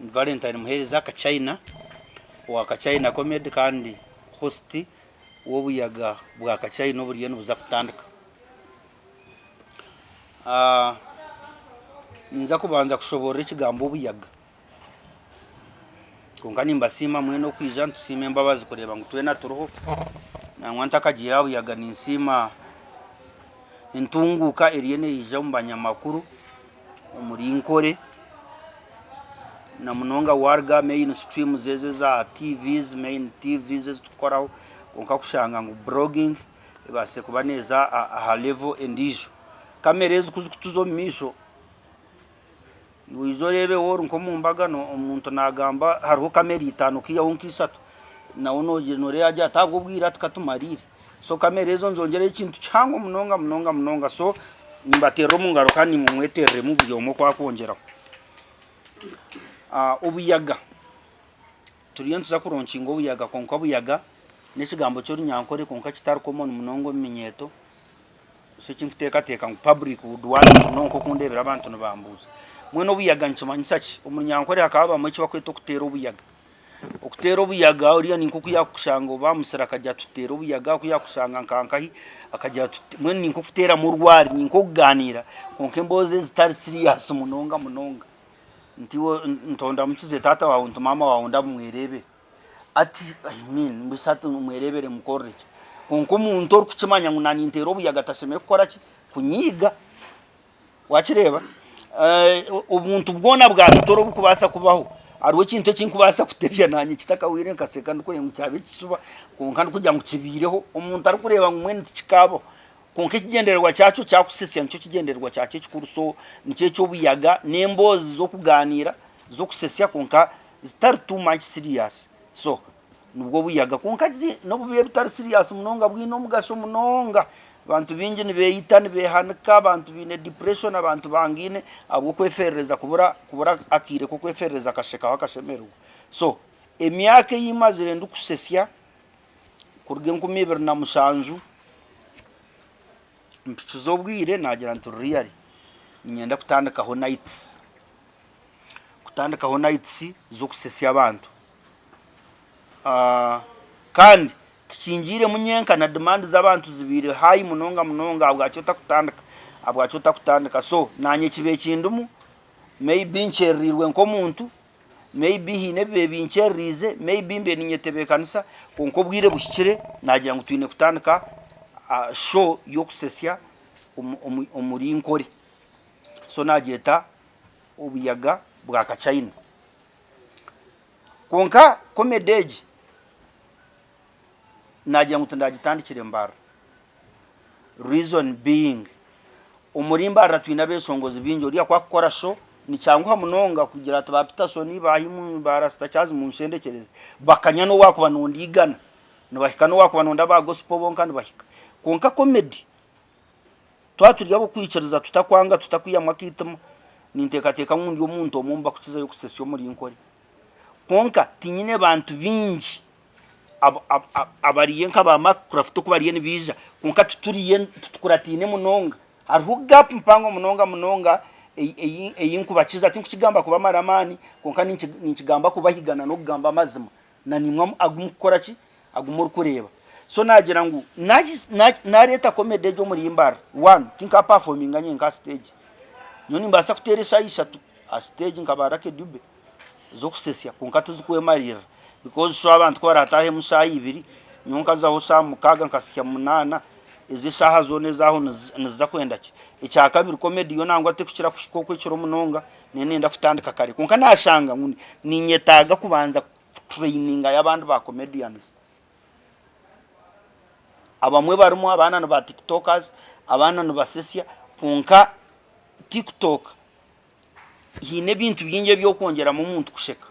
Valentine muhereza ka China wa ka China comedy kandi host wobuyaga bwa ka China oburiye nubuza kutandika. Nza kubanza kushobora ikigambo obuyaga konkani mbasima mwene okwija ntusime mbabazi kureba ngo twena turuho na mwanta kagira obuyaga ninsima intunguka eriyene yija mbanyamakuru omuri nkore na munonga warga main stream zeze za TVs main TVs tukoraho konka kushanga ngo blogging ibase kubaneza a level endijo kamerezi kuzukutuzo misho wizorebe woro nko mumbaga no umuntu nagamba hariho kamera 5 kiya onkisatu na ono genore aje atabwo bwira tukatumarire so kamera ezo nzongere ikintu cyango munonga so nimbatero mungaro kandi mumweterere mu byomo kwa kongera obuyaga turiye ntuza kuronka ingo obuyaga konka obuyaga nekigambo cyo runyankore konka kitari common munongo minyeto so kimfiteka teka ngo public udwana nonko kundebera abantu nabambuza mwene obuyaga nkimanyisa ki omunyankore akaba mu kiba kweto kutera obuyaga okutera obuyaga uriya ninko kuyakushanga bamusira akajya tutera obuyaga kuyakushanga nkankahi akajya mwene ninko kutera mu rwari ninko kuganira konke mboze zitari serious munonga ntiwo ntonda mukize tata wawe ntumama wawe ndamwerebe ati mbisatu mwerebere mukorreke konko muntu orukimanya ngunani ntera obuyaga taseme gukora ki kunyiga wakireba ubuntu bwona bwasitoro bukubasa kubaho ariwe kintu kinkubasa kutebya nanye kitakawire nkaseka ndukure mu cyabe kisuba konka ndukujya mu kibireho umuntu ari kureba ngumwe ntikikabo konka kigendererwa cyacu cyakusesya nicyo kigendererwa cyacu kikuruso nicyo cyo buyaga nembozi zo kuganira zo kusesya konka zitari too much serious so nubwo buyaga konka no bubiye bitari serious munonga bwino mugasho munonga bantu bingi nibeyitani behanika abantu bine depression abantu bangine abo kwefereza kubura akire ko kwefereza kasheka wakashemerwa so emyaka yimazire ndukusesya kurge nkumibere na mushanju mpizobwire nagira ntu real nyenda kutandikaho nights zo kusesya abantu kandi kingire munyenka na demand z'abantu zibire hayi munonga abwacyo takutandika so nanye kibe kindumu maybe ncherirwe nko muntu maybe hine bebe ncherize maybe mbe ninyetebe kanisa konko bwire bushikire nagira ngo twine kutandika show yo kusesya umuri nkore so najeta obuyaga bwa ka China konka comedy nagira ngo ndagitandikire mbara reason being umurimba aratwina besongozi binjo uriya kwa gukora show ni cyangwa munonga kugira ati ba Peterson bahimu barasta cyazi mu nshendekereze bakanya no wakuba nondigana nubahika no wakuba nonda ba gospel bonka nubahika konka comedy twaturya bo kwicariza tutakwanga tutakwiyamwa kitamo nintekateka nkundi omuntu omumba kukiza yo kusesyo muri nkore konka tinyine bantu binji abariye nkaba Minecraft kubariye nibiza konka tuturiye tukuratine munonga ariho gap mpango munonga eyinkubakiza ati nkigamba kuba maramani konka nikigamba kubahigana no kugamba amazima na nimwe agumukora ki agumur kureba so nagira ngo nareta comedy jo muri imbara one tinka performing anye nka stage nyoni mbasa kuteresha ishatu a stage nkabarake dube zo kusesya konka tuzikwemarira because so abantu ko baratahe musayi 2 nyonka zaho sa mukaga nkasya 8 izi saha zone zaho niza kwenda ki icya kabiri comedy yo nangwa tekukira kuko kiro munonga nene ndafutandika kare konka nashanga nguni ninyetaga kubanza training y'abantu ba comedians abamwe barimo abana no ba tiktokers abana no basesya konka tiktok hine bintu byinje byo kongera mu muntu kusheka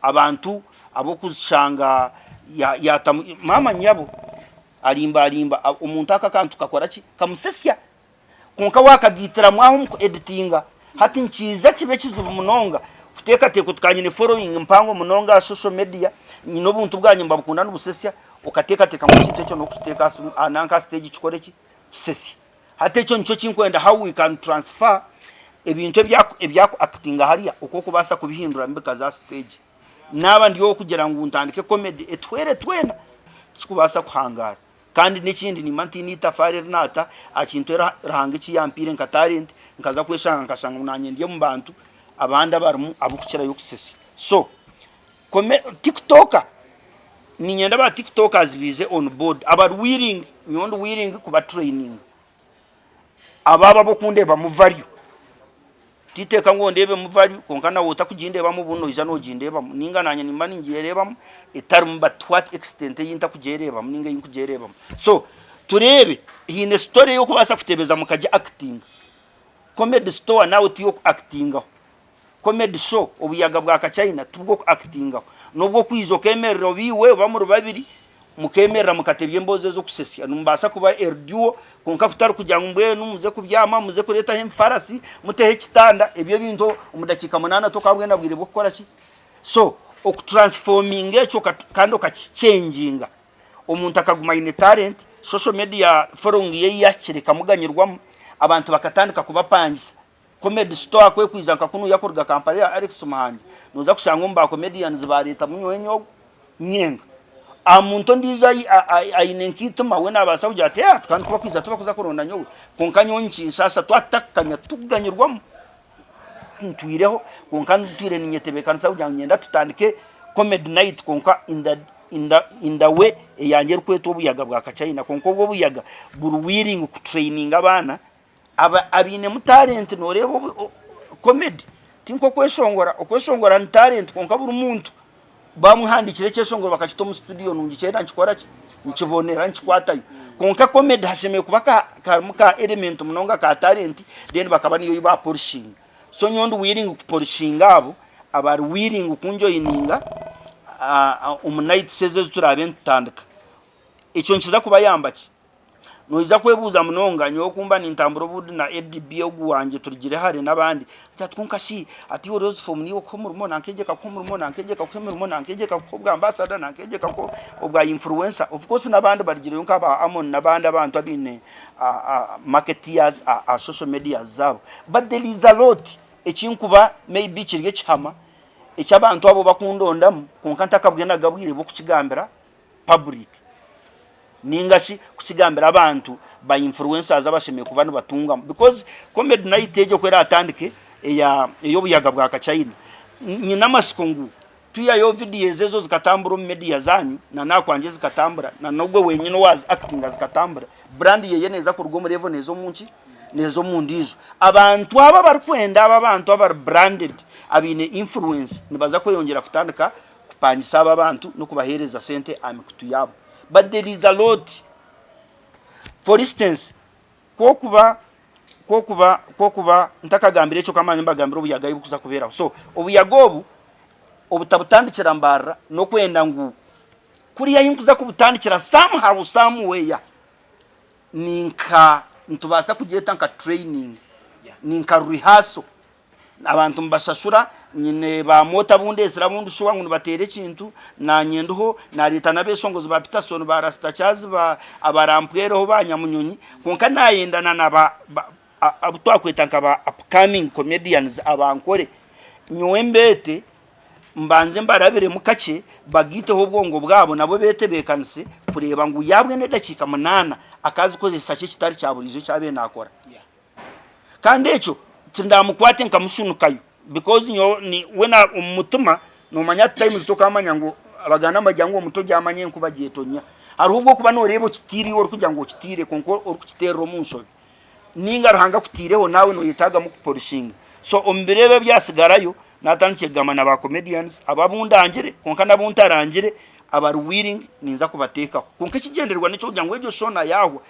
abantu abo kushanga ya mama nyabo alimba umuntu akakantu kakora ki kamusesya konka wakagitira mwaho mu editinga hati nkiza kibe kizubu munonga kuteka teko tukanyine following mpango munonga social media nyino buntu bwanyu mbabukunda n'ubusesya ukateka teka mu kintu cyo no kuteka ananka stage kikore ki kisesya hati cyo nico kinkwenda how we can transfer ebintu ebyaku actinga hariya uko kubasa kubihindura mbeka za stage naba ndiyo kugira ngo untandike comedy etwere twena tukubasa kuhangara kandi n'ikindi ni mantini tafari nata akintu rahanga iki yampire nka talent nkaza kweshanga nkashanga munanye ndiye mu bantu abandi abarmu abukukira yo kusesi so TikToker ni nyenda ba TikTokers bize on board abar willing nyondo willing kuba training ababa bokundeba mu value titeka ngo ndebe mu value konkana wota kujindeba mu buno ijano jindeba ninga nanye nimba ningereba etarum but what extent yinta kujereba ninga yinkujereba so turebe hine story yo kubasa kutebeza mukaje acting comedy store nawe tiyo actinga comedy show obuyaga bwa China tubwo actinga nubwo kwizo kemerero biwe bamuru babiri mukemerera mukatebye mboze zo kusesya numbasa kuba erduo konka futari kujya ngwe numuze kubyama muze kureta hemfarasi mutehe kitanda ebyo bintu umudakika 8 tokabwe nabwire bwo gukora ki so okutransforming echo kando kachichanginga omuntu akaguma ine talent social media following ye yakireka muganyirwamo abantu bakatandika kubapangisa comedy store kwe kwizanka kunu yakorga kampani ya Alex Muhangi nuza kushanga umba comedians bareta munywenyo nyenga amuntu ndiza ainenkituma wena abasawuje ate kandi kuba kwiza tuba kuza koronda nyowe konkanyonki sasa twatakanya tuganyirwamo ntwireho konkana twire ninyetebe kandi sawuje nyenda tutandike comedy night konka in the way yanjye kweto buyaga bwa China konko bwo buyaga buru willing ku training abana abine mu talent norebo comedy tinko kweshongora ni talent konka buru muntu bamuhandikire cyeshongora bakachito mu studio nungikera nkikora nkibonera nkikwatayo konka comedy hashemeye kubaka kamuka element munonga ka talent then bakaba niyo ba polishing so nyondo willing ku polishing abo abari willing kunjo ininga night sezeze turabe ntandika icyo nkiza kuba yambaki noiza kwebuza munonga nyo kumba nintamburo budi na EDB ogwanje turigire hare nabandi tatkunkashi ati orozo from niwo ko murumo nankegeka ko murumo nankegeka ko murumo nankegeka ko bwa ambassador nankegeka ko obwa influencer of course nabandi barigire yonka ba amon nabandi abantu abine marketeers social media zabo but there is a lot ekinkuba maybe kirige kihama echabantu abo bakundondamu konkanta kabwena gabwire bo kukigambira public ningashi kukigambira abantu ba influencers abashemeye kubana batunga because comedy night ejo kwera atandike eyo buyaga bwa China nyina masikongu tuya yo video zezo zikatambura mu media zanyu na nakwanje zikatambura na nubwo wenyine wazi acting zikatambura brand yeye neza ku rugo muri evo nezo munchi nezo mundizo abantu aba bari kwenda aba bantu aba branded abine influence nibaza ko yongera futandika kupanyisa aba bantu no kubahereza sente amikutu yabo but there is a lot for instance kokuba ntakagambire cyo kamanye mbagambira ubuyaga ibukuza kubera so ubuyagobu obutabutandikira mbara no kwenda ngu kuri yayinkuza kubutandikira somehow somewhere ninka ntubasa kugeta nka training ninka rehearsal abantu mbashashura nyine ba mota bundesira bundu shuwa ngo batere kintu na nyenduho na leta nabeshongozo ba Peterson ba Rastachazi ba abarampwereho banyamunyonyi konka nayendana naba abutwakweta nkaba upcoming comedians abankore nywembete mbanze mbarabire mukace bagiteho bwongo bwabo nabo bete bekanse kureba ngo yabwe ne dakika 8 akazi koze sace kitari cyaburizo cyabe nakora kandi echo tindamukwate nkamushunukayo because ni wena umutuma no manya times tokamanya ngo abagana majyango umuto gyamanye nkubagiye tonya arubwo kuba no rebo kitiri wori kujya ngo kitire konko ori kutero munso ninga ruhanga kutireho nawe no yitaga mu polishing so ombirebe byasigarayo natanike gamana ba comedians ababundangire konka nabuntarangire abar willing ninza kubateka konka kigenderwa nico kujya ngo ejo shona yaho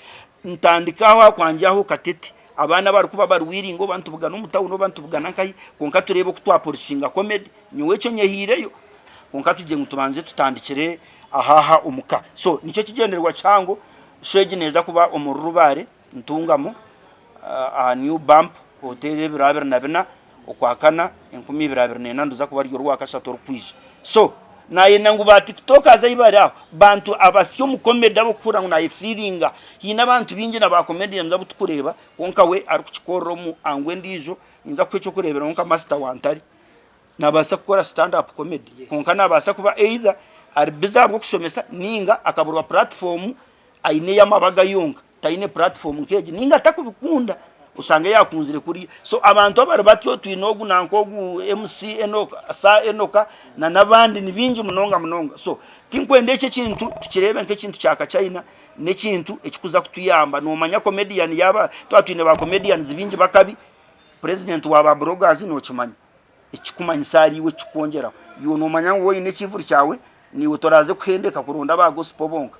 ntandikaho kwanjyaho katete abana bari kuba bari wiringo bantu bugana umutawuno bantu bugana nkayi konka turebe kutwa polishinga comedy nyewe cyo nyehireyo konka tujye ngutubanze tutandikire ahaha umuka so nico kigenderwa cyango sheje neza kuba umurubare ntungamo a new bump hotel birabira nabina okwakana 2024 nduza kuba ryo rwakashato rukwisha so naye nangu ba TikTokers ayibara bantu abasyo mu comedy abo kura na feelinga hina bantu binje na ba comedians abo tukureba konka we ari kukikoro mu angwe ndizo inza kwecho kurebera nka master wantari nabasa gukora stand up comedy konka nabasa kuba either ari bizabwo kushomesa ninga akaburwa platform aine yamabaga yonga taine platform nkeje ninga atakubikunda usanga yakunzire kuri so abantu abari batyo twinogu nankogu MC Enoka sa Enoka na nabandi nibinji munonga so tinkwende eche kintu tukirebe nke kintu cyaka China ne kintu ekikuza kutuyamba no manya comedian yaba twatwine ba comedians binji bakabi president waba bloggers no kimanya ekikumanyisari we kikongera yo no manya ngo ine kivuri cyawe niwe toraze kuhendeka kuronda ba gospel bonka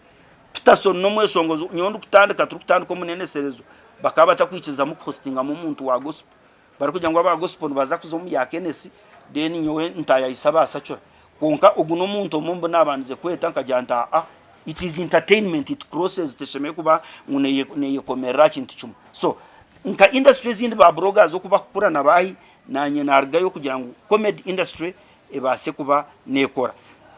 Peterson no mwesongozo nyondo kutandika turukutandika munene serezo bakaba takwikiza mu hostinga mu muntu wa gospel bari kugira ngo aba gospel baza kuzomu ya Kenesi deni nyowe ntaya isaba sacho konka uguno muntu mumbo nabanze kweta nkajanta it is entertainment, it crosses tesheme kuba neye komera kintu cyuma so nka industry zindi ba bloggers okuba kukura nabahi nanye nargayo kugira ngo comedy industry ebase kuba nekora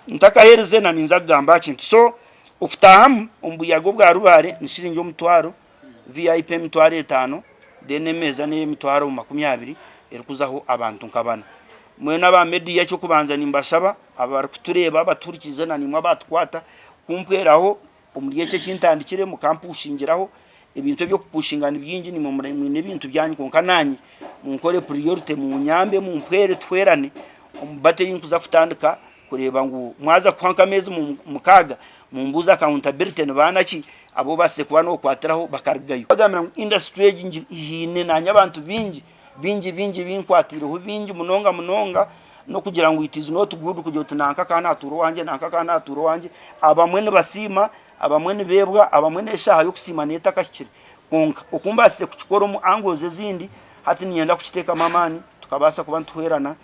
ntakahereze na ninza gamba kintu so ufutahamu umbuyago bwa rubare nishiringe umutwaro VIP mitwaro 5 denemeza ne mitwaro 20 erikuzaho abantu nkabana mwena ba media cyo kubanza nimbashaba abari kutureba baturikize na nimwe batwata kumpweraho umuriye cyo kintandikire mu kampusingiraho ibintu byo kupushingana byinji ni mu n'ibintu byanyu konka nanyi munkore priority mu nyambe mu mpwere twerane umbate yinkuza futandika kureba ngo mwaza kwanka mezi mu kaga mumbuza accountability n'banaki abo base kuba no kwatiraho bakargayo bagamira industry hine nanya abantu binji binkwatiraho binji munonga no kugira ngo it is not good kugira tunanka kana turo wanje abamwe basima abamwe bebwa abamwe neshaha yo kusima neta kashikire konka okumbase kuchikoro mu angoze zindi hati niyenda kuchiteka mamani tukabasa kuba ntwerana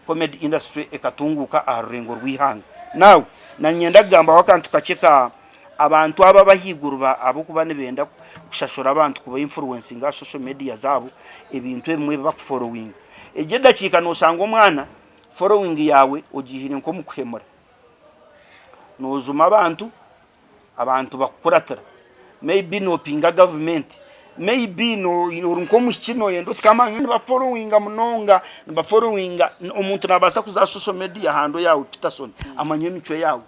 comedy industry ekatunguka arengo rwihanga now na nyenda gamba wakantu kacheka abantu aba bahigurwa abo kubane benda kushashora abantu kuba influencing social media zabo ebintu ebimwe bakufollowing ejeda chika no sanga umwana following yawe ugihire nko mukwemura nozuma abantu bakukuratara maybe no pinga government maybe no nko mushino yendo tkamanya ba following munonga ba following umuntu nabasa kuza social media hando yawe Peterson amanye mico yawe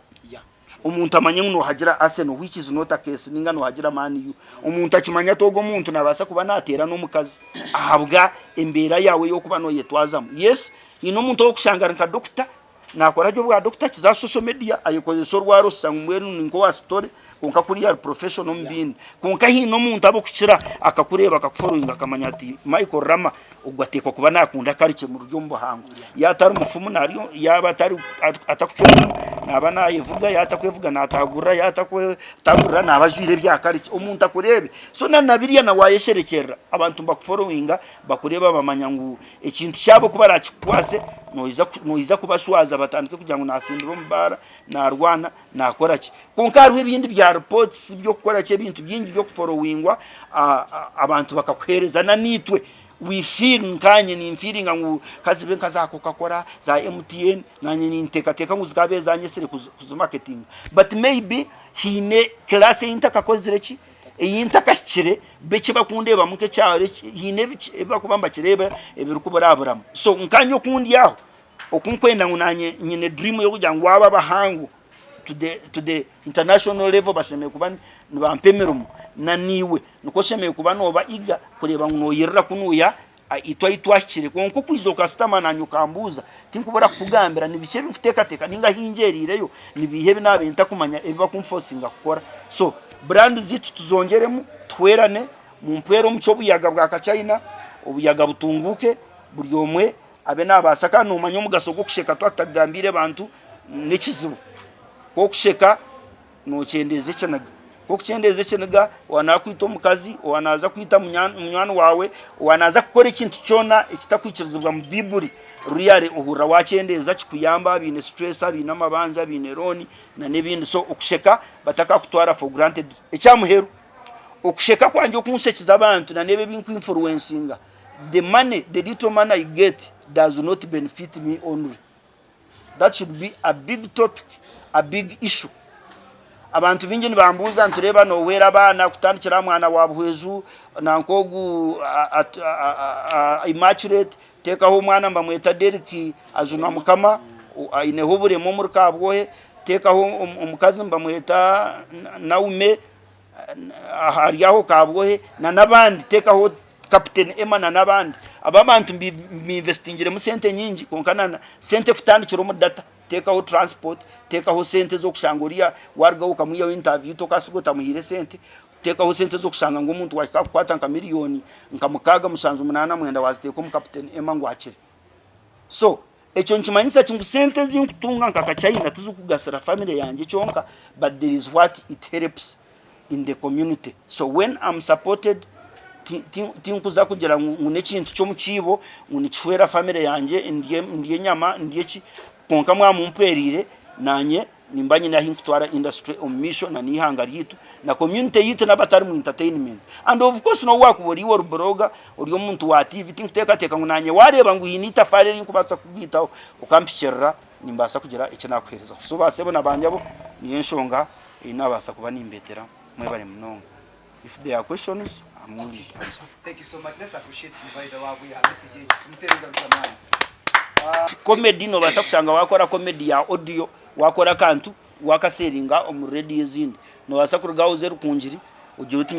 umuntu amanye no hagira Arsenal which is not a case ninga no hagira Man U umuntu akimanya togo umuntu nabasa kuba natera no mukazi ahabwa embera yawe yo kuba no yetwazamu yes ino muntu okushangara nka doctor nakora byo bwa doctor kiza social media ayikoze so rwaro sangwenu ninko wa story konka kuri ya professional mbindi konka hino muntu abokukira akakureba akakufollowing akamanya ati Michael Rama ugwatekwa kuba nakunda karike mu ryo mbuhango yatari umufumu nariyo yaba atari atakucoma naba nayivuga yatakwevuga natagura yatakwe nabajwire bya karike umuntu akurebe so nanabiriya na wayesherekera abantu bakufollowinga bakureba bamanya ngo ikintu cyabo kuba rakikwase noiza kubashwaza batandike kugira ngo nasindiro mbara narwana nakora ki konkaruwe ibindi bya reports byo gukora cye bintu byingi byo kufollowingwa abantu bakakwereza na nitwe we feel nkanye ni feeling ngo kazibe kazako kakora za MTN nanye ni ntekateka ngo zikabe zanyesere ku marketing but maybe hine class intakakozere ki eyintakashire beke bakundeba muke cyare hine bakubamba kireba ebirukubaraburam so nkanyo kundi yaho okunkwenda ngo nanye nyine dream yo kujya ngo aba bahangu to the international level baseme kuba nibampemerumo na niwe nuko sheme kuba no ba iga kureba ngo yirra kunuya itwashire konko kwizo customer nanyukambuza tinkubura kugambira nibice bifuteka ninga hinjerireyo nibihebe nabe ntakumanya ebiba kumforcinga gukora so brand zitu tuzongeremo twerane mu mpero muco buyaga bwa China ubuyaga butunguke buri omwe abe nabasaka numanyo mugasogo kusheka twatagambire bantu nekizibu ko kusheka no cyendeze cyanaga ko kucyendeze cyanaga wanakwita mukazi wanaza kwita munywani wawe wanaza gukora ikintu cyona ikitakwikirizwa mu biburi ruyare uhura wacyendeza kikuyamba bine stress abine amabanza bine roni na nebindi so ukusheka bataka kutwara for granted ecyamuheru ukusheka kwanje okunsekiza abantu na nebe binku influencinga the little money I get does not benefit me only. That should be a big topic, a big issue. abantu bingi nibambuza ntureba no wera abana kutandikira mwana wa buhezu nankogu immaculate tekaho umwana mbamweta Derek azuna mukama aineho uburemo muri kabwohe tekaho umukazi mbamweta Naume hariyaho kabwohe na nabandi tekaho Captain Emma na nabandi ababantu investingire mu sente nyingi konkana sente futandikira mu data tekaho transport tekaho sente zo kushanguriya warga ukamuya interview tokasugota muhire sente tekaho sente zo kushanga ngo umuntu wakakwata nka miliyoni nkamukaga musanzu munana mwenda waziteko mu Captain Emma ngwakire so echo nchimanyisa chingu sente zinkutunga nkaka China tuzukugasira family yanje chonka but there is what it helps in the community. So when I'm supported tinkuza kugira ngune kintu cyo mukibo unichwera family yanje ndiye nyama ndiye ki konka mwa mumperire nanye nimbanyi na hinkutwara industry on mission na nihanga ryitu na community yitu nabatari mu entertainment and of course no wakubori wo bloga uriyo muntu wa TV tinkuteka teka ngunanye wareba ngo yinita fare ninkubasa kugitaho ukampikirira nimbasa kugira icyo nakwereza so basebo nabanyabo niye nshonga inabasa kuba nimbetera mwebare mnongo. If there are questions, I'm willing to answer. Thank you so much. Let's appreciate Mvaida Wabu ya message. Tumfereza mtamani. Comedy no basa kushanga wakora comedy ya audio, wakora kantu, wakaseringa omuredi yezindi. No basa kurugaho zeru kunjiri, ujiruti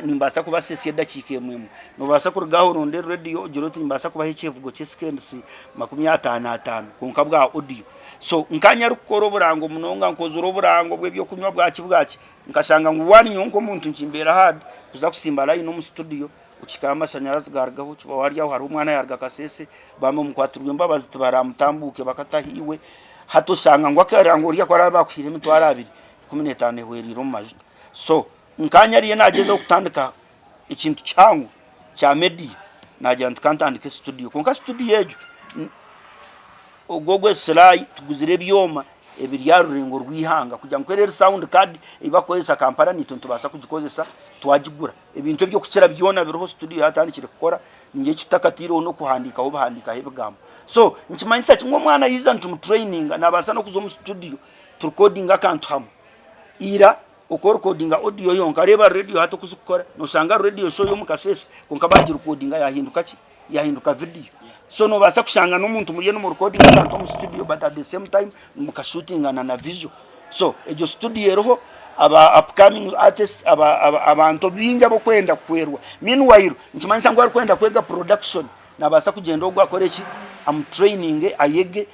nimbasa kuba sesi dakike mwemu. No basa kurugaho ronde radio, ujiruti nimbasa kuba hechevugo chesekensi 55 kunkabwa audio. So nkanya rukoro burango munonga nkozuro burango bwebyo kunywa bwaki nkashanga ngwani nyonko muntu nkimbera hard kuza kusimbala ino mu studio ukikama amashanyarazi gargaho kiba wariya hari umwana yarga kasese bamwe mukwaturwe mbabazi tubaramutambuke bakatahiwe hato shanga ngo akarango riya kwara bakwire mitwara 215 hweriro majwi so nkanya riye nageze kutandika ikintu cyangu cya media nagira ntantandike studio konka studio yejo ogogwe slide tuguzire byoma ebiryarurengo rwihanga kujya nkwere sound card ibakoyesa Kampala ni tuntu basa kugikozesa twagigura ebintu byo kucira byona biroho studio hatandikire gukora ninge kitakatiro no kuhandika aho bahandika hebagamo so nkimanyisa kimwe mwana yiza ntu training nabasa no kuzo mu studio tu recording akantu hamwe ira uko recording audio yonka reba radio hato kuzukora no shanga radio show yo mukasese konka baji recording yahinduka video so no basa kushanga no muntu muriye no mu recording akantu mu studio but at the same time mukashooting na visual so ejo studio roho aba upcoming artists abantu binga bo kwenda kwerwa meanwhile nkimanyisa ngo ari kwenda kwega production nabasa kugenda ogwakore ki am training ayege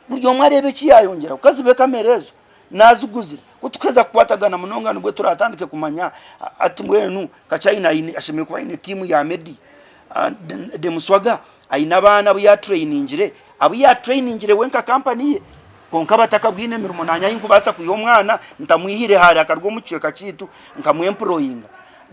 buryo mwarebe ki yayongera ukazibe kamerezo nazuguzira kutukeza kukwatagana munonga nubwe turatandike kumanya ati mwenu kachina ini ashimye kuba ine team ya Medi de Muswaga aina bana buya trainingire wenka company ye konka batakabwine mirimo nanya yinkubasa kuyo mwana ntamwihire hari akarwo muceka kitu nkamwemployinga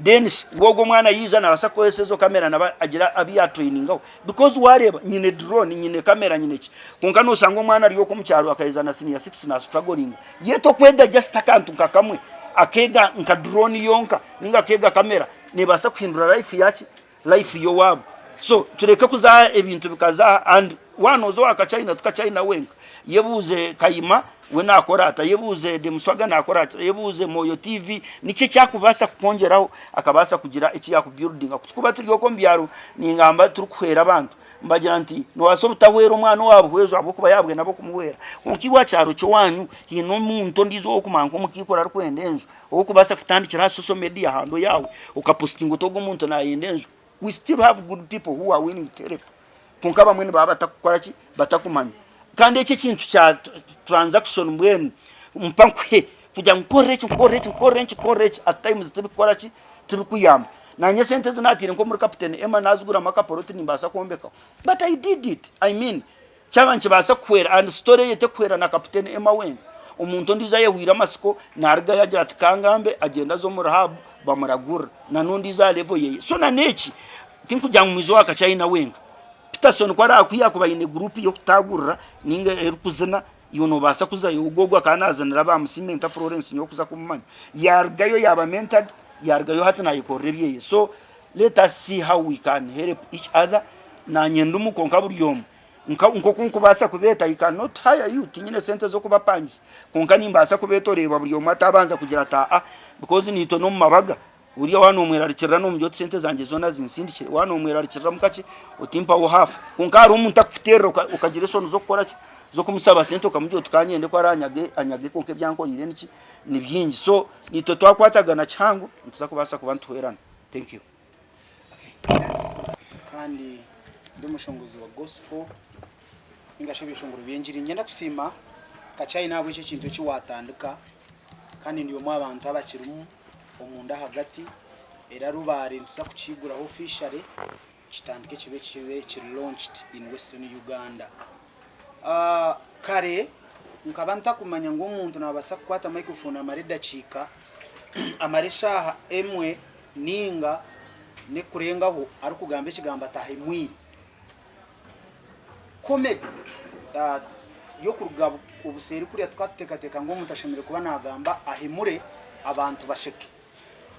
then wogo mwana yiza na basa koyesezo kamera na agira abiya trainingaho because wareba nyine drone nyine kamera nyine ki konka no sango mwana riyo ko mucyaro akaiza na senior 6 na struggling yeto kwega just akantu kakamwe akega nka drone yonka ninga kega kamera ne basa kuhindura life yo wabo so tureke kuza ebintu bikaza and wanozo akachina tukachina wenka yebuze Kayima we nakora ata yebuze de Muswaga nakora ata yebuze Moyo TV nice cyakubasa kongeraho akabasa kugira iki yakubuilding kutukuba turiyo ko mbyaro ningamba turukwera abantu mbagira nti no wasobita wera umwana wabo hwezo abo kuba yabwe nabo kumuwera kunkiwa cyaro cyo wanyu hino muntu ndizo okumanko mukikora rukwendenzo okubasa kutandikira social media hando yawe ukaposting utogo muntu na yendenzo. We still have good people who are willing to help. Kunkaba mwene baba batakukora ki batakumanya. Kandi iki kintu cha transaction mwene mpankwe kujya nkorechi at times tubikora ki tubikuyamba. Nanye sente zinatire nko muri Captain Emma nazugura makaporoti nimbasa kombeka. But I did it. I mean, cyabanche basa kwera and story yete kwera na Captain Emma wenga. Umuntu ndiza yehwira masiko narga yagira atikangambe agenda zo muri hub bamuragura na nundi za level yeye so na neki tinkujya mu mizo akachina wenga Peterson kwara akwiya kuba ine group yo kutagurira ninga erukuzana yono basa kuza yugogwa kanazanira ba musimenta Florence nyo kuza kumanya yargayo yaba mentored yargayo hatana yikorebiye so let us see how we can help each other na nyendumu konka buryomo nko kunkubasa kubeta, I cannot hire you tinyine sente zo kubapangisa konka nimbasa kubeta oreba buri omata abanza kugira taa because nito no mabaga uriya wano umwerarikira no mujyo sente zanjye zona zinsindikire wano umwerarikira mukaci utimpa wo hafi konka ari umuntu akufitera ukagira isoni zo gukora zo kumusaba sente ukamujyo tukanyende ko anyage konke byankorire niki ni byingi so nito twakwatagana cyangu ntuza kubasa kubantu herana. Thank you. Yes. Kandi ndi mushongozi wa gospel ingashe bishongoro byenjiri ngenda kusima kacayi nabo icyo kintu kiwatandika kandi ndiyo mu abantu abakirumu omunda hagati era rubare ntuza kukigura officially kitandike kibe launched in Western Uganda. Kare nkabanta kumanya ngo umuntu nabasa kwata microphone amareda chika amaresha emwe ninga ne kurengaho ari kugamba ikigamba tahimwiri comedy yo kurugaba ubuseri kuri twatekateka ngo umuntu ashimire kuba nagamba ahimure abantu basheke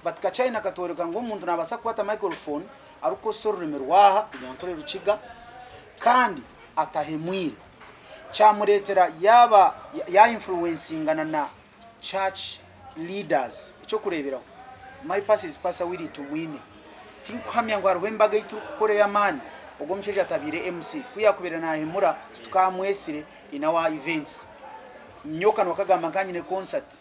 batka China katoreka ngo umuntu nabasa kwata microphone ari ko sorureme rwaha kuyankore rukiga kandi atahimwire chamuretera yaba ya influencingana na church leaders icyo kureberaho my pass is pass awiri tumwine tinkuhamya ngo arwembaga itukore yamani ubwo msheje atabire MC kuyakubera na himura tukamwesire in our events nyoka nokagamba kanyine concert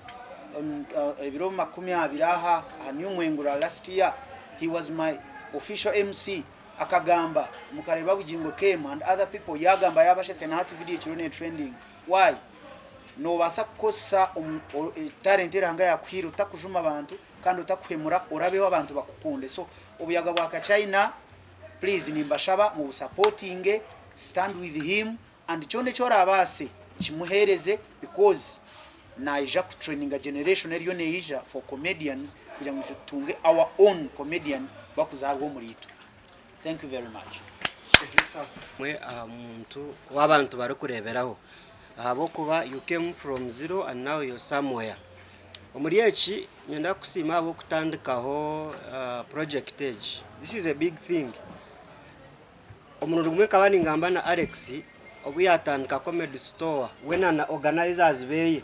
ebiro 20 aha anyumwengura last year he was my official MC akagamba mukareba bugingo came and other people yagamba yabashese na hati video kirone trending why no basa kosa talent iranga yakwira utakujuma abantu kandi utakwemura urabeho abantu bakukunde so ubuyaga bwa China please nimbashaba mu supporting stand with him and chone chora abase kimuhereze because naija ku training a generation eriyo neija for comedians kugira ngo tutunge our own comedian bakuzarwo muri itu. Thank you very much. Mwe muntu wabantu bari kureberaho abo kuba you came from zero and now you're somewhere. Omuri eki nyenda kusima abo kutandikaho project age. This is a big thing. Omuntu gumwe kabani ngamba na Alex obu yatandika comedy store when an organizers beye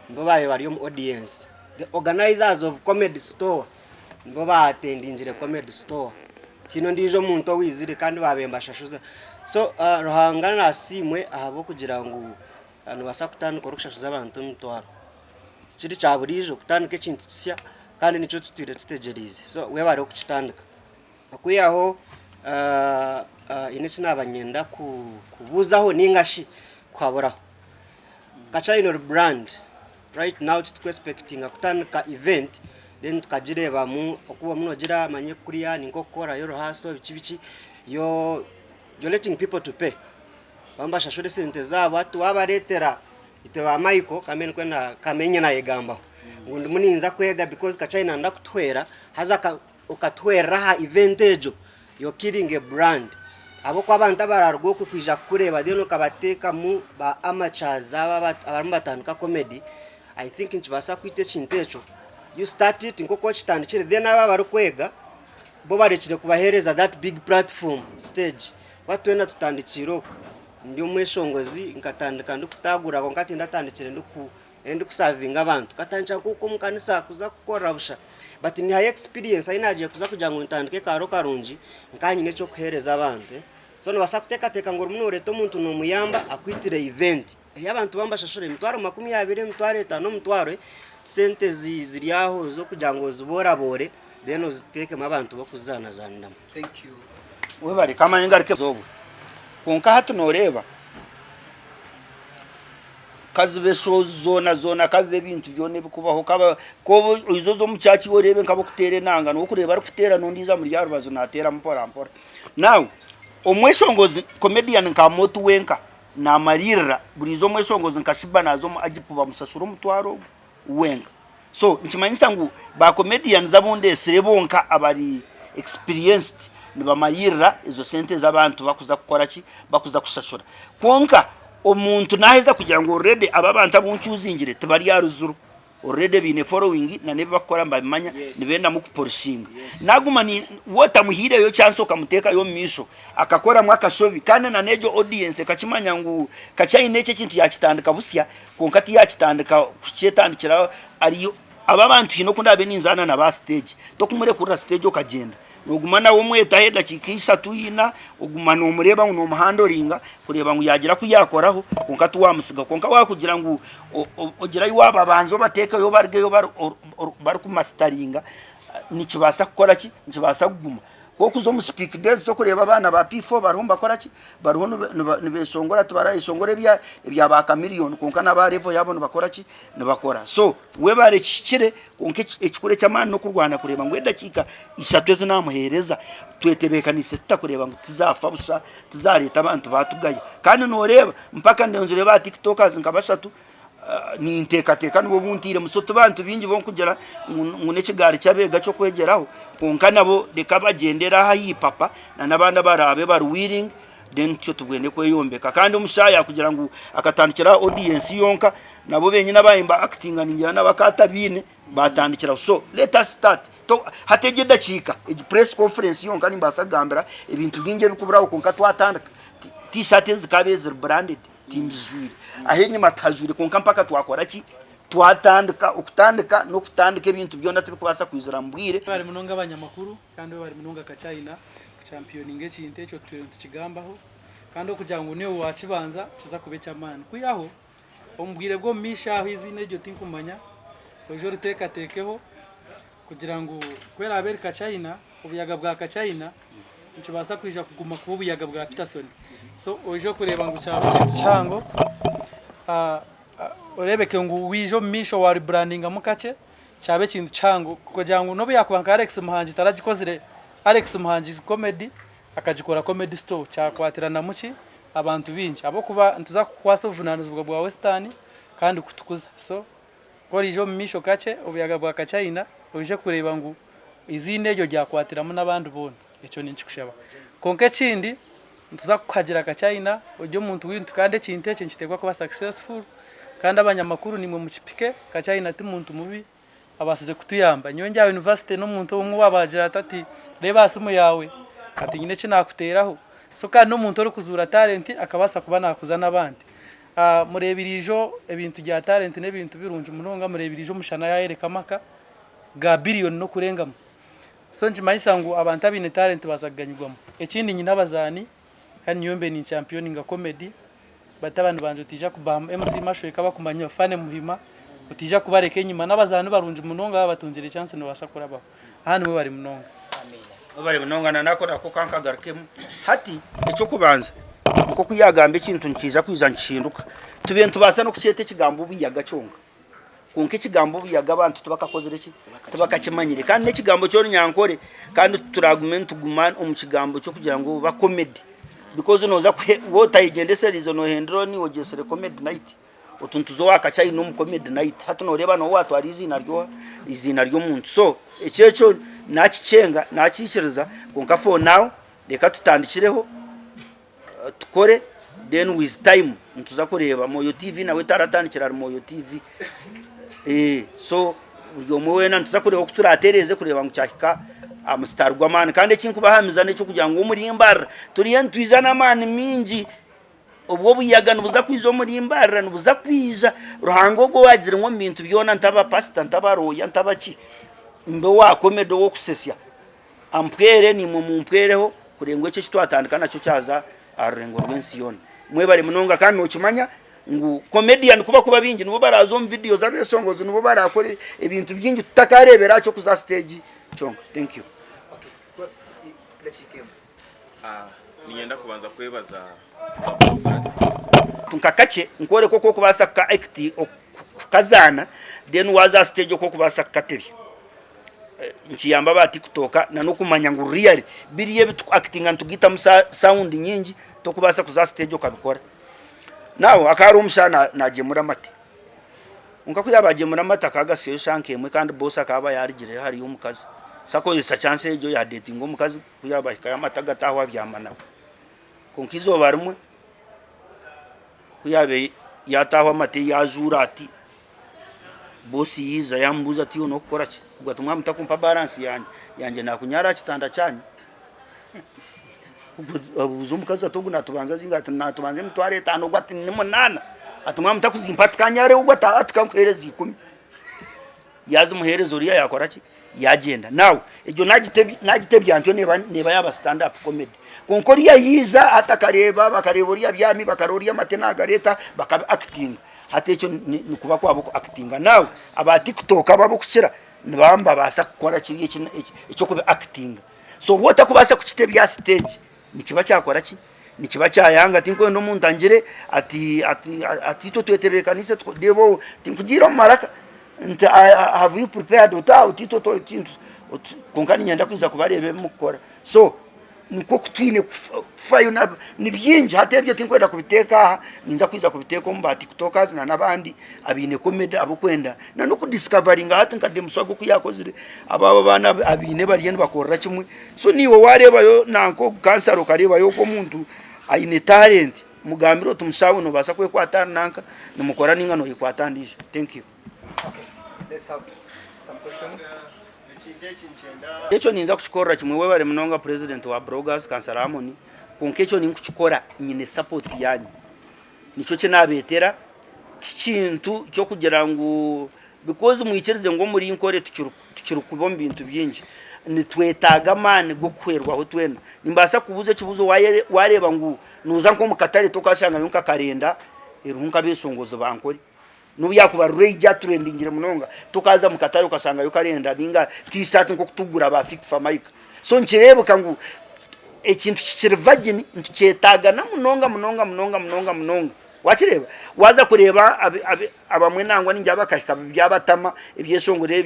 mbo baye bari mu audience. The organizers of comedy store mbo ba attendingire comedy store. Kino ndijo muntu wizire kandi babemba shashuza so rohangana nasimwe ahabo kugira ngo anu basa kutandika rukushashuza abantu mutwaro kiri cyaburijo kutandika ikintu kisya kandi nico tutire tutegerize so we bari okutandika akuyaho ineci nabanyenda kubuzaho ningashi kwaboraho Kachino brand right now to expecting akutandika event then tukajireba mu okuba munogira manye kuriya ningokora yo rohaso bikibici you're letting people to pay bamba shashore sente zabo atu abaretera itewa Michael kamene kwena kamenye na yegamba ngundi muninza kwega because Kachina ndakutwera haza ukatwera ha event ejo you're killing a brand abo kwa abantu abararwo kwija kureba deno kabateka mu ba amateurs abamu batandika comedy I think nchibasa kwite chintecho you started ngoko chitandikire then aba bari kwega bo barekire kubahereza that big platform stage batwena tutandikiro ndi umweshongozi nkatandika ndukutagura ko ngati ndatandikire ndi kusavinga abantu katancha kuko mukanisa kuza gukora busha but ni high experience ayinaje kuza kujya ngo ntandike karo karunji nkanyine cyo kuhereza abantu so no basakuteka teka ngo umuntu reto muntu no muyamba akwitire event y'abantu bambasha shore mitwaro 20 mitwaro 5 mitwaro sente ziriaho zo kugira ngo ziborabore then uziteke mabantu bakuzana zandama. Thank you. We bari kama ngarike zobu konka hatu noreba kazibe show zona kabe bintu byone bikubaho kaba ko izo zo mucyaci worebe nkabo kutere nanga no kureba ari kutera nondiza muri yarubazo natera mpora now omweshongozi comedian nka motu wenka na marira burizo mweshongozi nkashiba nazo agipuba musasuro mutwaro wenga so nchimanyisa ngu ba comedians zabunde serebonka abari experienced nibamayira izo sente z'abantu bakuza gukora ki bakuza kushashura konka omuntu naheza kugira ngo already aba bantu abuncyuzingire tebari yaruzuru already bine following na ne bakora mbamanya Yes. nibenda mu kupolishinga Yes. naguma ni wota muhire yo chance ukamuteka yo misho akakora mwaka shobi kandi na nejo audience kachimanya ngu kachaine cyo kintu yakitandika busya konkati yakitandika kuchetandikira ariyo aba bantu hino kundabe ninzana na ba stage to kumure kuri stage okagenda nogumana wo mweta heda kikisha tuyina ugumana umureba ngo umuhandoringa kureba ngo yagira kuyakoraho konka tuwamusiga konka wakugira ngo ogira iwaba banzo bateka yo barge yo bar ku masteringa nikibasa gukora ki nikibasa kuguma koko zo mu speak days to kureba abana ba P4 barumba kora ki baruho nibeshongora tubara ishongore bya baka million konka na ba level yabo bakora ki nibakora so we bare kikire konke ekikure cyamana no kurwana kureba ngo edakika ishatweze namuhereza twetebekanise tutakureba ngo tuzafa busa tuzareta abantu batugaye kandi no reba mpaka ndenzure ba TikTokers nkabashatu ni inteka nibo buntire musoto bantu bingi bon kugera ngune kigari cyabega cyo kwegeraho konka nabo reka bagendera hayi papa na nabanda barabe bari willing then cyo tubwene ko yombeka kandi umushaya kugira ngo akatandikira audience yonka nabo benye nabayimba acting ningira nabakata bine batandikira so let us start to hategeda chika press conference yonka nimbasa gambira ibintu binge bikuburaho konka twatandika t-shirt zikabeze branded timzuri ahenye matajuri konka mpaka twakora ki twatandika ukutandika no kutandika ibintu byonda tubikubasa kwizira mbwire bari munonga abanyamakuru kandi bari munonga ka China championing ekinte cyo tukigambaho kandi okugira ngo niyo wakibanza kiza kubecha amani kuyaho ombwire bwo mishaho izine ryo tinkumanya ojo ruteka tekeho kugira ngo kwera aberi ka China ubuyaga bwa ka China nkibasa kwija kuguma ku buyaga bwa Peterson so ojo kureba ngo cyaba kintu cyango orebeke ngo wijo misho wa rebranding amukache cyabe kintu cyango kugira ngo no byakwanga Alex Muhangi taragikozire Alex Muhangi comedy akagikora comedy store cyakwatirana muki abantu bingi abo kuba ntuza kwasa ubunanizwa bwa Western kandi kutukuza so korijo misho kache ubuyaga bwa ka China oje kureba ngo izine ryo ryakwatiramo nabandi bona icyo ni nkikushaba konke kindi ntuza kukagira ka China ujye umuntu wintu kandi kinte kitegwa kuba successful kandi abanyamakuru nimwe mu kipike ka China ati muntu mubi abasize kutuyamba nyonja university no muntu umwe wabagira atati reba asimu yawe ati nyine kinakuteraho so kandi no muntu uri kuzura talent akabasa kuba nakuza nabandi murebirijo ebintu bya talent n'ebintu birunje munonga murebirijo mushana yaereka maka ga billion no kurengamo so njimayisa ngo abantu abine talent bazaganyirwamo ekindi nyina bazani kandi yombe ni championing comedy batabantu banje utija kubam MC mashoye kaba kumanya fane muhima utija kubareke nyima nabazani barunje munonga batunjire chance no basakura babo hano we bari munonga bari munonga nako kankagarukemu hati icyo kubanza uko kuyagambe ikintu nkiza kwiza nshinduka tubentu basa no kucyete kigambo biyaga cyonga konke kigambo biyaga abantu tubakakozere ki tubakakimanyire kandi nekigambo cyo nyankore kandi turagument gumana umukigambo cyo kugira ngo ba comedy because noza wota igendese rizo no hendro ni ogesere comedy night utuntuzo wakacayi no mu comedy night hatu no reba no watu ari izina ryo muntu so ecyecho nakicenga nakikiriza konka for now reka tutandikireho tukore then with time ntuza kureba Moyo TV nawe taratandikira Moyo TV so uyo muwena ntuza kureba kuturatereze kureba ngo cyakika amustar gwamana kandi kinkubahamiza necyo kugira ngo muri imbara turiye ntwizana mani mingi ubwo buyaga nubuza kwiza muri imbara nubuza kwiza ruhango go wagira ngo mintu byona ntaba pastor ntaba roya ntaba ki ndo wakomedo wo kusesya ampwere ni mu mpwereho kurengwe cyo twatandikana cyo cyaza arengo rwensiyone mwe bari munonga kandi no kimanya ngo comedian kuba bingi nubo barazo mu video za besongozo nubo barakore ibintu byingi tutakarebera cyo kuza stage chonga thank you niyenda kubanza kwebaza abogasi tunkakache nkore koko kubasa ka act kazana then waza stage koko kubasa kateri nkiyamba ba TikTok na no kumanya ngo real biriye bitu acting antugita musa sound nyingi to kubasa kuza stage okabikora nawo akari umushana nagemura mate unka kuyabagemura mate akaga siyo shanke mwe kandi boss akaba yarigire hari umukazi sako yisa chance ejo ya dating umukazi kuyabahika yamataga tahwa byamana konkizo barumwe kuyabe yatahwa mate yazura ati bosi yiza yambuza ati no gukora ki ugatumwa mutakumpa balance yanje nakunyara kitanda cyanyu ubuzo mukaza togu natubanza zingati natubanze mutware 5 gwati ni 8 atumwa mutakuzimpa kanyare ugata atkankuhereza 10 yazi muherezo riya yakora ki yagenda nawe ejo nagitebya antyo neba yaba stand up comedy konkori yiza atakareba bakareba riya byami bakaroriya matena gareta bakaba acting hatecho nikuba kwabo actinga nawe aba TikTok ababo kuchira nibamba basa gukora kiriye icyo kuba acting so wota kubasa kuchitebya stage nikiba cyakora ki nikiba cyayanga tinko ndo muntu angire ati to twetebekanise debo tinkugira maraka nta have you prepared utito to konkani nyanda kwiza kubarebe mukora so niko kutwine fayo na nibyinje hatebye tinkwenda kubiteka ninza kwiza kubiteka mu TikTokers na nabandi abine comedy abukwenda na no kudiscovering hati nkade muswago kuyakozire ababa bana abine bari bakora kimwe so niwo wareba yo nanko cancer ukareba yo ko muntu ayine talent mugambiro tumushawe no basa kwe kwatana nanka nimukora ninga no ikwatandisha. Thank you. Okay, let's have some questions. Echo ninza kuchikora chimwe webare munonga president wa Bloggers Cancer Harmony konkecho ninkuchikora nyine support yanyu nicho cyenabetera kintu cyo kugira ngo because muyikereze ngo muri inkore tukiri kubomba bintu byinji nitwetaga mane go kwerwaho twena nimbasa kubuze kibuzo wareba ngo nuza nko mukatare tokashanga yonka karenda irunka besongozo bankori nubu yakubarure ijya trendingire munonga tukaza mukatari ukasanga yukarenda ninga t-shirt nko kutugura ba Fifa Mike so nkirebuka ngo ekintu kikirvagini ntucyetaga na munonga wakireba waza kureba abamwe nangwa ninjya bakashika byabatama ibyeshongore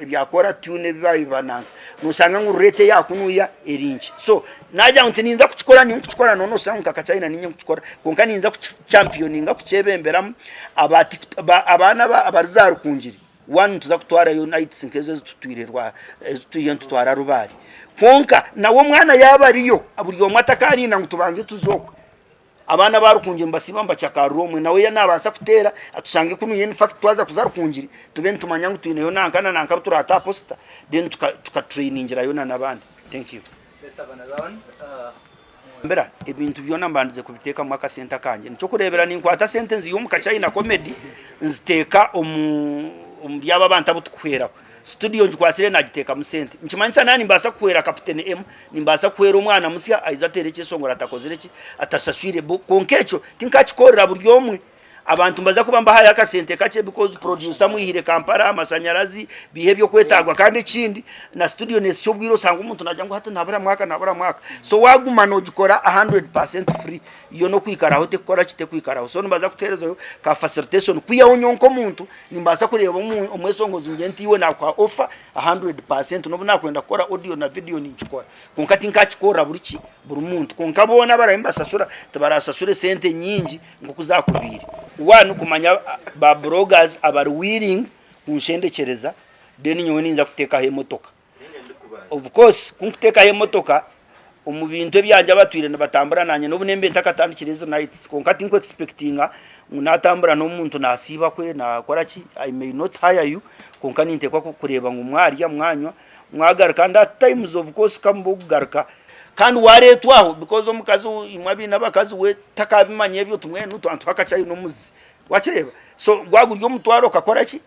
byakora tune bibayibananga nusanga ngurete yakunuya erinki so najya nti ninza kuchikora nono sanga kakachina ninye kuchikora konka ninza kuchampioninga kuchebemberam abana abazaru kunjiri one tuza kutwara United Sinkeze tutwirerwa tutwara rubari konka nawo mwana yabariyo aburiyo matakani na ngutubanze tuzokwe abana barukunje mbasiba mbachakaromwe nawe yanabasa kutera atusange kunuye in fact twaza kuzarukunjiri tubeni tumanyangu tuineyo nanka turata posta then tuka trainingira yona nabandi. Thank you. Let's have another one. Mbera ibintu byona mbandize kubiteka mwaka center kanje nico kurebera ninkwata sentence yo mukachina comedy nziteka byaba banta butukwera studio njikwasire nagiteka musente nkimanisa nani mbasa kuwera Captain M nimbasa kuwera umwana musya aizatereke songora atakozire ki atashashire konkecho tinkachikorera buryomwe abantu mbaza kubamba haya akasente kache because producer muhire Kampala amasanyarazi bihebyo kwetagwa kandi kindi na studio nesyo bwiro sanga umuntu najya ngo hata nabara mwaka so waguma no gikora 100% free iyo no kwikaraho te gukora kite kwikaraho so mbaza kuterezo ka facilitation kwiya onyonko muntu nimbasa kureba umwesongozi ngenti iwe nakwa offer 100% no nakwenda gukora audio na video ninchikora konkati nkachikora buri muntu konkabona barahimba sasura tabarasasure sente nyingi ngo kuzakubiri wanu kumanya ba bloggers abari willing kunshendekereza deni nyowe ninza kuteka he motoka of course kunteka he motoka umubintu byanje abatwire nabatambura nanye no bunembe ntakatandikiriza nights konkati nko expectinga unatambura no muntu nasiba kwe nakora ki I may not hire you konkani ntekwa kureba ngo mwari ya mwanywa mwagaruka nda times of course kambugaruka kandi waretwaho because omukazi imwabi nabakazi we takabimanye byo tumwe n'utantu hakacayi no muzi wakireba so gwaguryo mutwaro kakora ki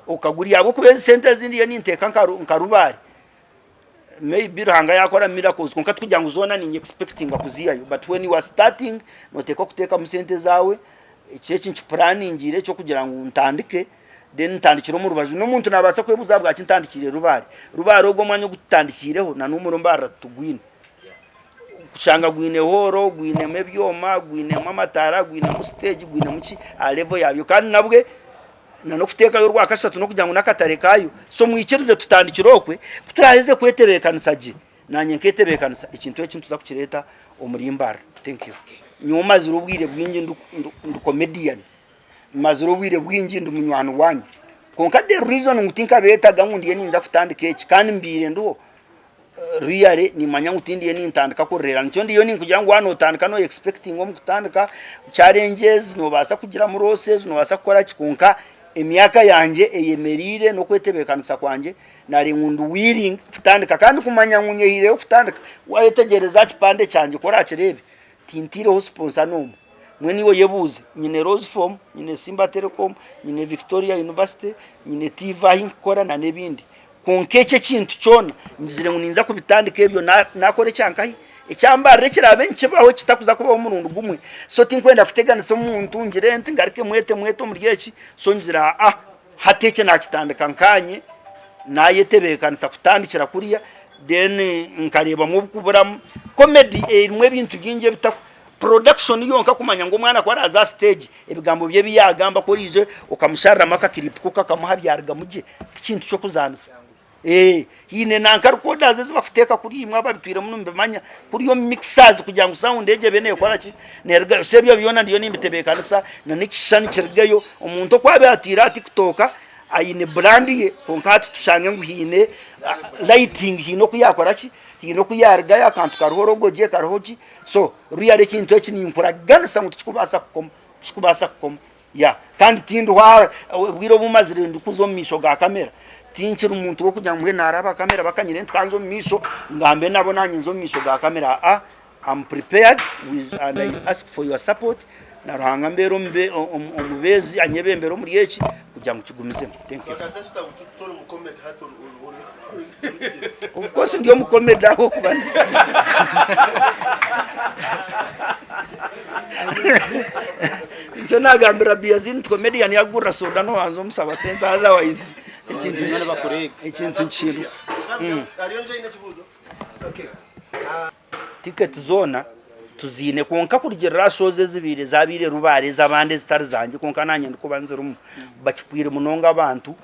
ukaguriya abo kubeza center zindi ya ninteka nkarubari maybe rahanga yakora miracles konka tujya nguzona ni expecting akuziyayo but when you are starting noteka kuteka mu center zawe icyeki planning ngire cyo kugira ngo untandike then ntandikiro mu rubazo no muntu nabasa kwebuza bwa kintandikire rubari ogwo mwanyo gutandikireho na numuro mbara tugwine kushanga gwine horo gwine mebyoma gwine mamatara gwine mu stage gwine muki a level yabyo kandi nabwe no kuteka yo rwakashatu no kugira ngo nakatare kayo so mwikirize tutandikirokwe kuturaheze kwetebekanisa je nanye nketebekanisa ikintu ekintu za kukireta omurimbara. Thank you. Nyuma zirubwire bwinje ndu comedian mazurubwire bwinje ndu munywano wanyu konka the reason ngutinka betaga ngundiye ninza kutandika eki kandi mbire ndo real ni manya ngutindiye nintandika korera nicyo ndiyo ninkugira ngo hano utandika no expecting ngo mukutandika challenges no basa kugira mu roses no basa gukora kikonka emyaka yanje eyemerire no kwetebekanisa kwanje nari ngundu willing kutandika kandi kumanya nkunyehire kutandika wayetegereza kipande cyanje kora kirebe tintireho sponsor nomu mwe niwo yebuze nyine Rose Form nyine Simba Telecom nyine Victoria University nyine Tiva hinkora na nebindi konkece kintu cyona ngizire nguninza kubitandika ebyo nakore cyankahi icyambare kirabe nkibaho kitakuza kubaho umurundu gumwe so tinkwenda futeganisa umuntu ngirente ngarike mwete muryeki so nzira hateke nakitandika nkanye nayetebekanisa kutandikira kuriya then nkareba mu kuburamu comedy imwe bintu byinje bita production yonka kumanya ngo mwana kwa raza stage ebigambo bye biyagamba ko rize ukamusharira maka clip kuka kamuhabyarga muje ikintu cyo kuzanisa hine nankar koda zeze bafuteka kuri imwe ababitwire muno mbemanya kuri yo mixers kugira ngo sound ege bene yakora ki nerga sebyo byona ndiyo nimbitebekanisa na nikishani kirgayo umuntu kwabe atira TikTok ayine brand ye konkati tushange ngo hine lighting hino kuyakora ki hino kuyarga yakantu karuhorogoje karuhoji so ruyare kintu eki nimpuraganisa ngo tukubasa kukoma ya kandi tindu wa bwiro bumazire ndikuzo misho ga kamera tinchira umuntu wo kujya mwe naraba kamera bakanyire twanzo misho ngambe nabo nanye nzo misho ga kamera I'm prepared with and I ask for your support na ruhanga mbero mbe omubezi anyebembero muri yeki kujya mu kigumize thank you of course ndiyo mu comedy aho kubana nje nagambira biazin comedian yagura soda no hanzo musaba center otherwise ikintu nchiro okay ticket zona tuzine konka kurigera shows zibire zabire rubare zabande zitari zanje konka nanye ndikubanzira mu bacipwire munonga abantu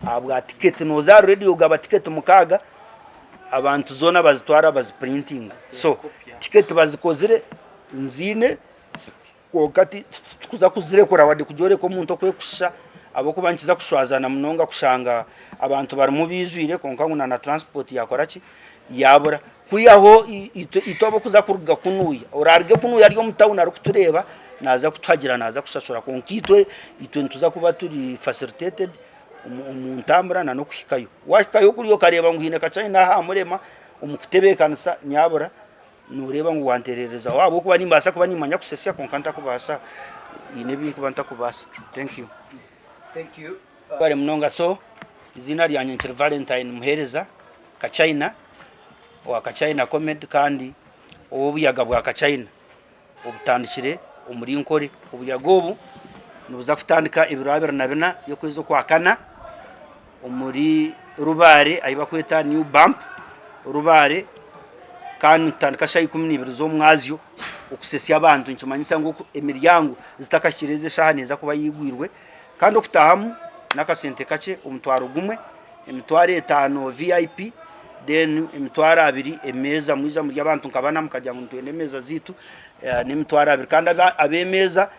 abwa ticket no za radio gaba ticket mukaga abantu zona bazitwara baziprinting so ticket bazikozire nzine kokati kuza kuzire kora wadi kujore ko muntu kwekusha abo kubankiza kushwazana munonga kushanga abantu bari mu bizwire konka nguna na transport yakora ki yabura kuyaho itobo kuza kuruga kunuya urarge kunuya ariyo mutawuna ari kutureba naza kutwagira naza kusashura konkitwe itwe ntuza kuba turi facilitated umuntambura na no kwikayo wakayo kuriyo kareba ngo hine kacayina ha murema umukutebekanisa nyabura nureba ngo wanterereza wabo kuba nimbasa kuba nimanya kusesya konkanta kubasa inebi kubanta kubasa thank you bare munonga so izina ryanye Nchiri Valentine muhereza kacayina wa kacayina comedy kandi obuyaga bwa kacayina obutandikire umurinkore obuyagobu nubuza kutandika ibirabira nabina yo kwezo kwakana umuri rubare ayiba kweta new bump rubare kandi tandika shayi 12 zo mwazyo ukusesya abantu nkimanyisa ngo emiryango zitakashireze shahaneza kuba yigwirwe kandi okutahamu nakasente kace umutwaro gumwe emitware 5 VIP then emitwara 2 emeza mwiza muri abantu nkabana mukajya mu ntwende meza zitu nemitwara 2 kandi abemeza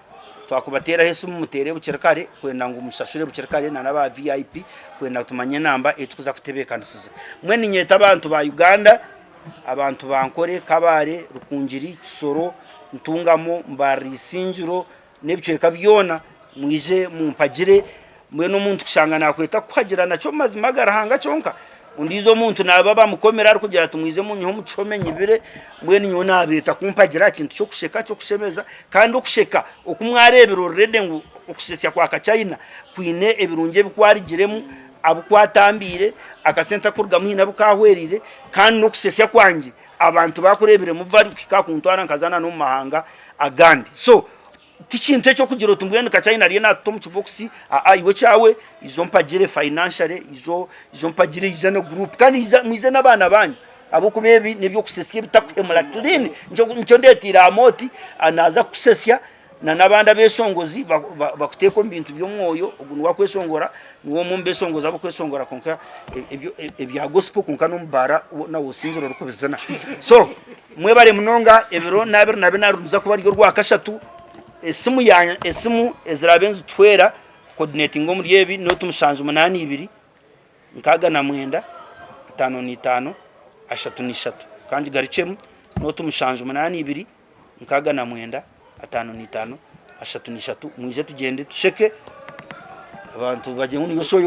twakubatera hesu mutere bukerekare kwenda ngo umushashure bukerekare na naba VIP kwenda tumanye namba etukuza kutebekanisiza mwe nyeta abantu ba Uganda abantu bankore kabare rukungiri kisoro ntungamo mbari sinjiro nebiceka byona mwije mumpagire mwe no muntu kushanga nakweta kuhagira naco mazima garahanga chonka undizo muntu nababa mukomera ari kugira tumwize mu nyo mucomenye ibire mwe ninyo nabita kumpagira kintu cyo kusheka cyo kushemeza kandi okusheka okumwarebero rede ngo okusesya kwa kacayina kwine ebirunje bikwarigiremu abukwatambire akasenta kurga mwina bukahwerire kandi nokusesya kwanje abantu bakurebere muvari kikakuntwara nkazana no mahanga agandi so tikintu cyo kugira utumbwene kacayina ari na tom chuboxi iwe cyawe izo mpagire financially izo mpagire izana group kandi mwize nabana banyu abo kubebi nibyo kusesya bitakwemura clean nco ndetira amoti anaza kusesya na nabanda besongozi bakuteko mbintu byo mwoyo ugunwa wakwesongora niwo mumbesongoza abo kwesongora konka ebya gospel konka no mbara na wosinziro rukubizana so mwe bare munonga ebiro nabiro narunza kuba ryo rwakashatu esimu ezirabenzu twera coordinating ngo muri yebi no tumushanje 82 nkaga na mwenda 55 3 kandi garicemu no tumushanje 82 nkaga na mwenda 55 3 mwije tugende tusheke abantu baje muri yo show